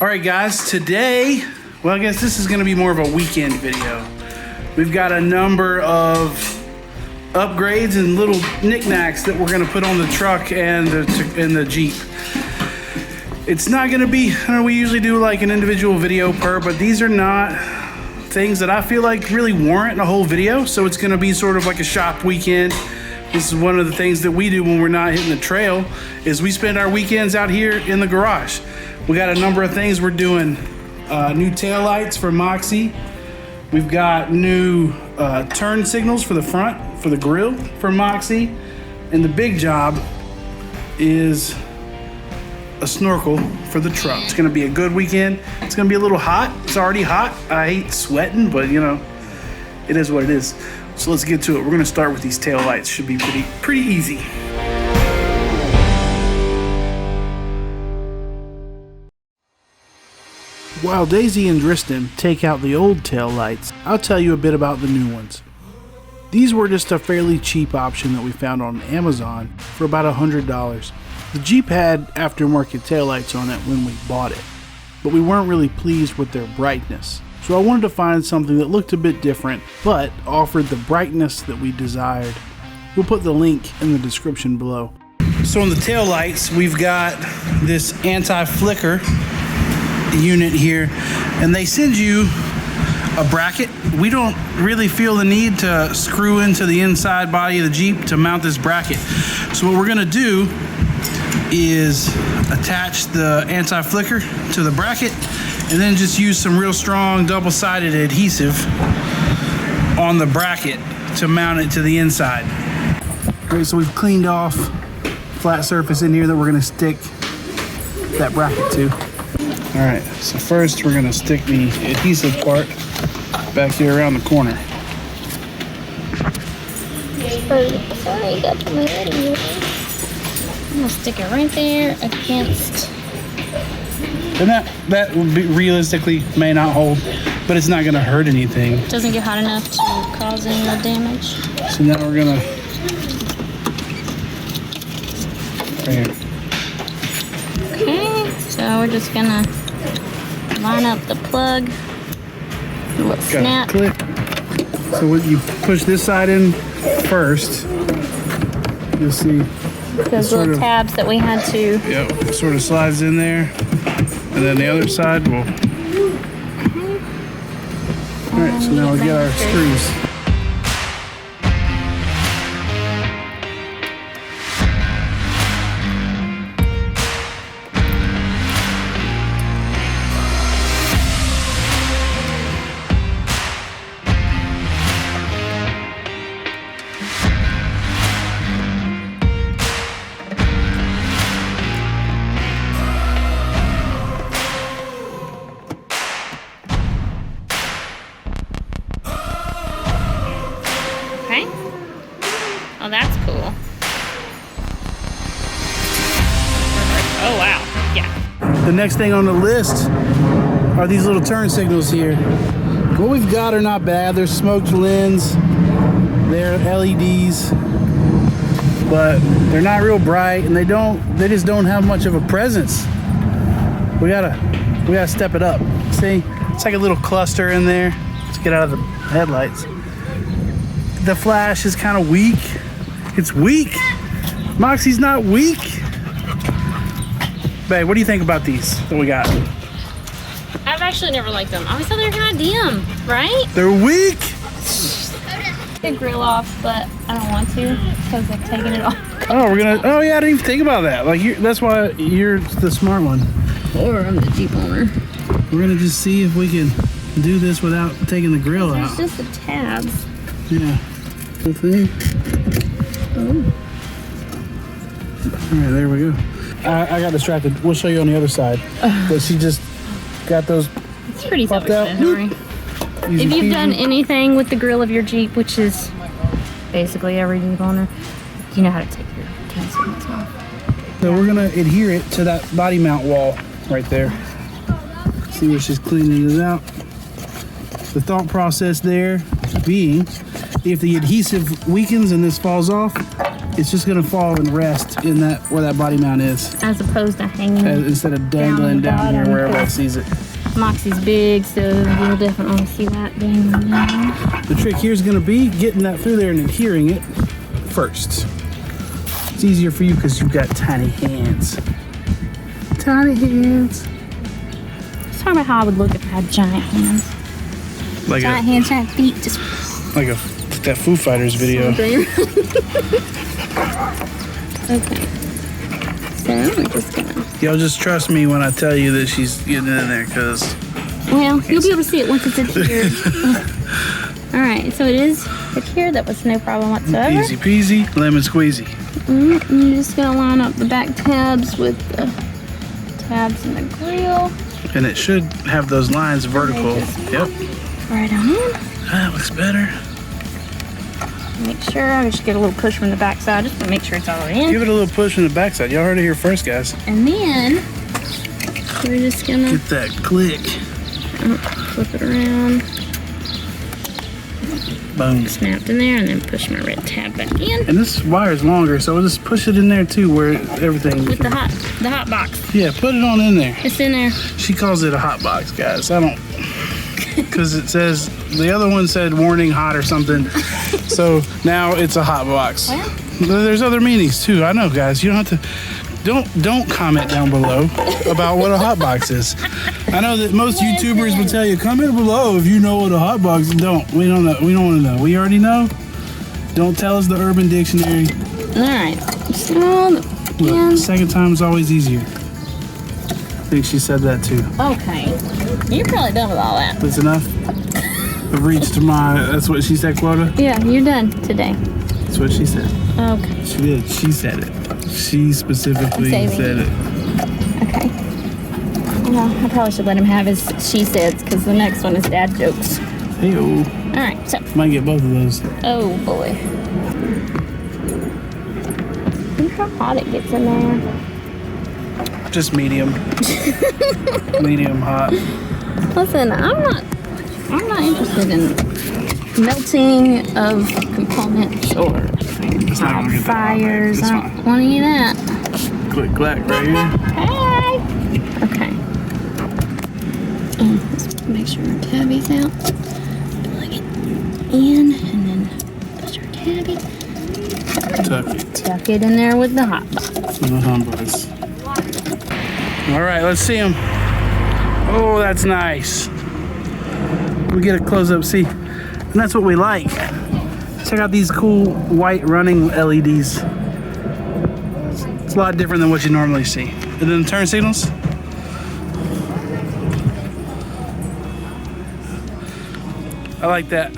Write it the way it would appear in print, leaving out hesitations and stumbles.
Alright guys, today, well I guess this is going to be more of a weekend video. We've got a number of upgrades and little knickknacks that we're going to put on the truck and the Jeep. It's not going to be, I know we usually do like an individual video per, but these are not things that I feel like really warrant a whole video, so it's going to be sort of like a shop weekend. This is one of the things that we do when we're not hitting the trail, is we spend our weekends out here in the garage. We got a number of things we're doing. New tail lights for Moxie. We've got new turn signals for the front, for the grill for Moxie. And the big job is a snorkel for the truck. It's gonna be a good weekend. It's gonna be a little hot. It's already hot. I hate sweating, but you know, it is what it is. So let's get to it. We're gonna start with these tail lights. Should be pretty easy. While Daisy and Dristan take out the old tail lights, I'll tell you a bit about the new ones. These were just a fairly cheap option that we found on Amazon for about $100. The Jeep had aftermarket taillights on it when we bought it, but we weren't really pleased with their brightness. So I wanted to find something that looked a bit different, but offered the brightness that we desired. We'll put the link in the description below. So on the tail lights, we've got this anti-flicker unit here, and they send you a bracket. We don't really feel the need to screw into the inside body of the Jeep to mount this bracket. So what we're gonna do is attach the anti-flicker to the bracket and then just use some real strong double-sided adhesive on the bracket to mount it to the inside. Okay, so we've cleaned off flat surface in here that we're gonna stick that bracket to. All right, so first we're gonna stick the adhesive part back here around the corner. Sorry, you got to move it in here. I'm gonna stick it right there against. And that would be, realistically may not hold, but it's not gonna hurt anything. It doesn't get hot enough to cause any more damage. So now we're gonna, right here. Okay, so we're just gonna line up the plug. A little snap. Click. So when you push this side in first, you'll see those little tabs that we had to. Yep, sort of slides in there, and then the other side will. All right, so now we get our screws. Oh, that's cool. Oh, wow. Yeah. The next thing on the list are these little turn signals here. What we've got are not bad. They're smoked lens. They're LEDs. But they're not real bright, and they just don't have much of a presence. We gotta step it up. See? It's like a little cluster in there. Let's get out of the headlights. The flash is kind of weak. It's weak. Moxie's not weak. Babe, what do you think about these that we got? I've actually never liked them. I always thought they were kind of dim, right? They're weak. The grill off, but I don't want to because I've taken it off. Oh, we're gonna. Oh yeah, I didn't even think about that. Like that's why you're the smart one. Or I'm the Jeep owner. We're gonna just see if we can do this without taking the grill out. It's just the tabs. Yeah. The thing. Oh. All right, there we go. I got distracted. We'll show you on the other side. But she just got those. It's pretty self-explanatory. If you've done anything with the grill of your Jeep, which is basically every Jeep owner, you know how to take your turn signals off. So we're gonna adhere it to that body mount wall right there. See where she's cleaning it out. The thought process there being, if the adhesive weakens and this falls off, it's just gonna fall and rest in that where that body mount is, as opposed to hanging instead of dangling down here where everybody sees it. Moxie's big, so you'll definitely see that dangling down. The trick here is gonna be getting that through there and adhering it first. It's easier for you because you've got tiny hands. Tiny hands. Let's talk about how I would look if I had giant hands. Like Giant hands, giant feet, just like that Foo Fighters video. okay. So we're just gonna. Y'all just trust me when I tell you that she's getting in there, because. Well, you'll be able to see it once it's adhered. All right, so it is adhered. That was no problem whatsoever. Easy peasy, lemon squeezy. You're just gonna line up the back tabs with the tabs in the grill. And it should have those lines vertical. Yep. Right on in. That looks better. Make sure I just get a little push from the back side just to make sure it's all in. Give it a little push from the backside. Y'all heard it here first, guys. And then we're just gonna get that click. Flip it around. Boom. Snapped in there, and then push my red tab back in. And this wire's longer, so we'll just push it in there too, where everything. With the hot box. Yeah, put it on in there. It's in there. She calls it a hot box, guys. I don't, because it says the other one said warning hot or something, so now it's a hot box. Well, there's other meanings too. I know, guys. You don't have to. Don't comment down below about what a hot box is. I know that most YouTubers will tell you, comment below if you know what a hot box is. Don't. We don't know. We don't want to know. We already know. Don't tell us the Urban Dictionary. All right. So, look, second time is always easier. I think she said that too. Okay. You're probably done with all that. That's enough? I've reached my, that's what she said, quota? Yeah, you're done today. That's what she said. Okay. She did. She said it. She specifically said it. Okay. Well, I probably should let him have his she says, because the next one is dad jokes. Hey-o. All right, so. Might get both of those. Oh, boy. Look how hot it gets in there. Just medium. Medium hot. Listen, I'm not interested in melting of components or fires. I don't want any of that. Click clack right here. Hey. Okay. Let's make sure our tabby's out. Plug it in and then push our tabby. Tuck it in there with the hot box. And the hot box. All right, let's see them. Oh, that's nice. We get a close-up, see, and that's what we like. Check out these cool white running LEDs. It's a lot different than what you normally see. And then the turn signals. I like that.